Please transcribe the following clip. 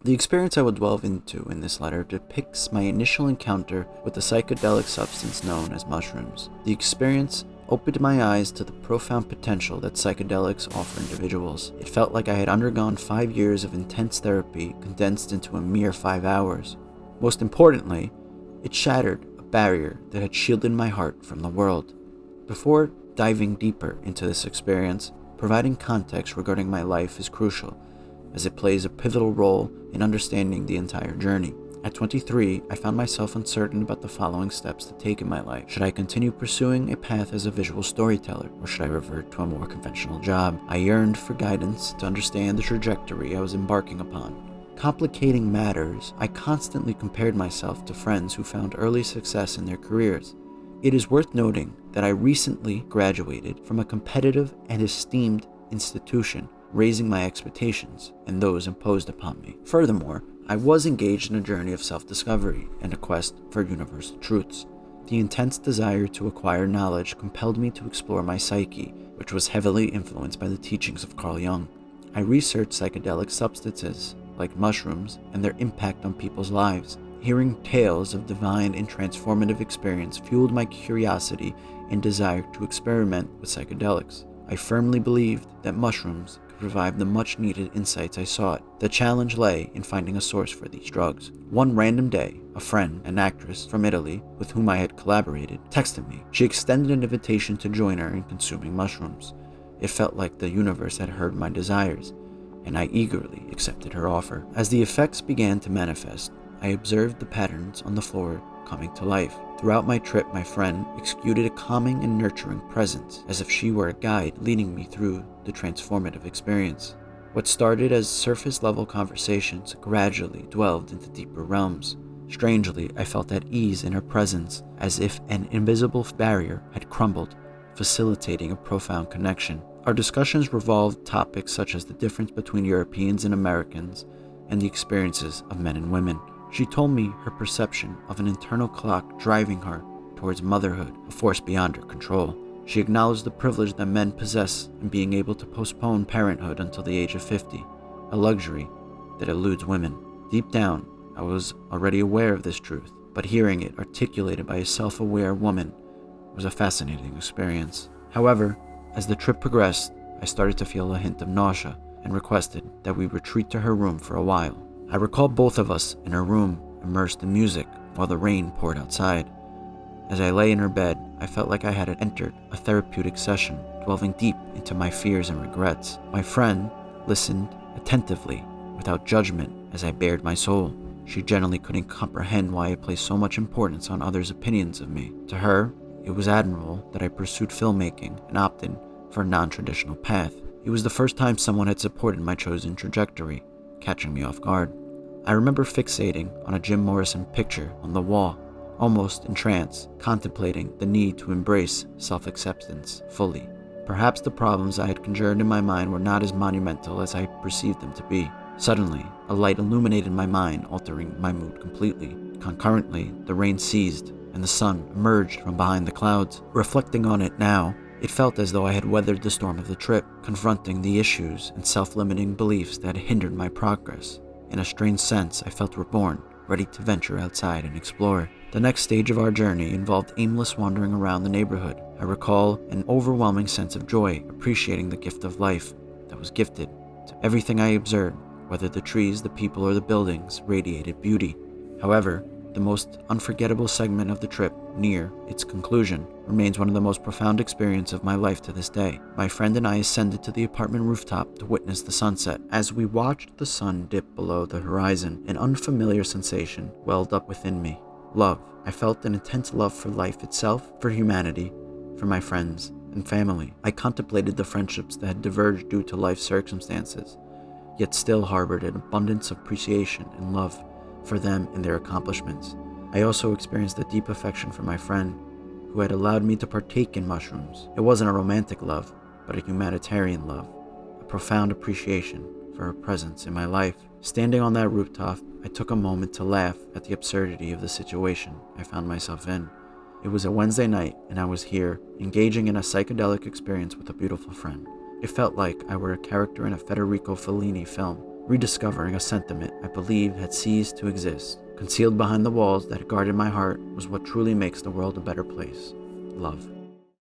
The experience I will delve into in this letter depicts my initial encounter with the psychedelic substance known as mushrooms. The experience opened my eyes to the profound potential that psychedelics offer individuals. It felt like I had undergone 5 years of intense therapy condensed into a mere 5 hours. Most importantly, it shattered a barrier that had shielded my heart from the world. Before diving deeper into this experience, providing context regarding my life is crucial, as it plays a pivotal role in understanding the entire journey. At 23, I found myself uncertain about the following steps to take in my life. Should I continue pursuing a path as a visual storyteller, or should I revert to a more conventional job? I yearned for guidance to understand the trajectory I was embarking upon. Complicating matters, I constantly compared myself to friends who found early success in their careers. It is worth noting that I recently graduated from a competitive and esteemed institution, raising my expectations and those imposed upon me. Furthermore, I was engaged in a journey of self-discovery and a quest for universal truths. The intense desire to acquire knowledge compelled me to explore my psyche, which was heavily influenced by the teachings of Carl Jung. I researched psychedelic substances, like mushrooms, and their impact on people's lives. Hearing tales of divine and transformative experience fueled my curiosity and desire to experiment with psychedelics. I firmly believed that mushrooms could provide the much-needed insights I sought. The challenge lay in finding a source for these drugs. One random day, a friend, an actress from Italy with whom I had collaborated, texted me. She extended an invitation to join her in consuming mushrooms. It felt like the universe had heard my desires, and I eagerly accepted her offer. As the effects began to manifest, I observed the patterns on the floor coming to life. Throughout my trip, my friend exuded a calming and nurturing presence, as if she were a guide leading me through the transformative experience. What started as surface-level conversations gradually dwelled into deeper realms. Strangely, I felt at ease in her presence, as if an invisible barrier had crumbled, facilitating a profound connection. Our discussions revolved topics such as the difference between Europeans and Americans and the experiences of men and women. She told me her perception of an internal clock driving her towards motherhood, a force beyond her control. She acknowledged the privilege that men possess in being able to postpone parenthood until the age of 50, a luxury that eludes women. Deep down, I was already aware of this truth, but hearing it articulated by a self-aware woman was a fascinating experience. However, as the trip progressed, I started to feel a hint of nausea and requested that we retreat to her room for a while. I recall both of us in her room, immersed in music, while the rain poured outside. As I lay in her bed, I felt like I had entered a therapeutic session, delving deep into my fears and regrets. My friend listened attentively, without judgment, as I bared my soul. She generally couldn't comprehend why I placed so much importance on others' opinions of me. To her, it was admirable that I pursued filmmaking and opted for a non-traditional path. It was the first time someone had supported my chosen trajectory, catching me off guard. I remember fixating on a Jim Morrison picture on the wall, almost in trance, contemplating the need to embrace self-acceptance fully. Perhaps the problems I had conjured in my mind were not as monumental as I perceived them to be. Suddenly, a light illuminated my mind, altering my mood completely. Concurrently, the rain ceased, and the sun emerged from behind the clouds. Reflecting on it now, it felt as though I had weathered the storm of the trip, confronting the issues and self-limiting beliefs that had hindered my progress. In a strange sense, I felt reborn, ready to venture outside and explore. The next stage of our journey involved aimless wandering around the neighborhood. I recall an overwhelming sense of joy, appreciating the gift of life that was gifted to everything I observed, whether the trees, the people, or the buildings radiated beauty. However, the most unforgettable segment of the trip, near its conclusion, remains one of the most profound experiences of my life to this day. My friend and I ascended to the apartment rooftop to witness the sunset. As we watched the sun dip below the horizon, an unfamiliar sensation welled up within me. Love. I felt an intense love for life itself, for humanity, for my friends and family. I contemplated the friendships that had diverged due to life circumstances, yet still harbored an abundance of appreciation and love for them and their accomplishments. I also experienced a deep affection for my friend, who had allowed me to partake in mushrooms. It wasn't a romantic love, but a humanitarian love, a profound appreciation for her presence in my life. Standing on that rooftop, I took a moment to laugh at the absurdity of the situation I found myself in. It was a Wednesday night, and I was here, engaging in a psychedelic experience with a beautiful friend. It felt like I were a character in a Federico Fellini film, rediscovering a sentiment I believed had ceased to exist. Concealed behind the walls that guarded my heart was what truly makes the world a better place: love.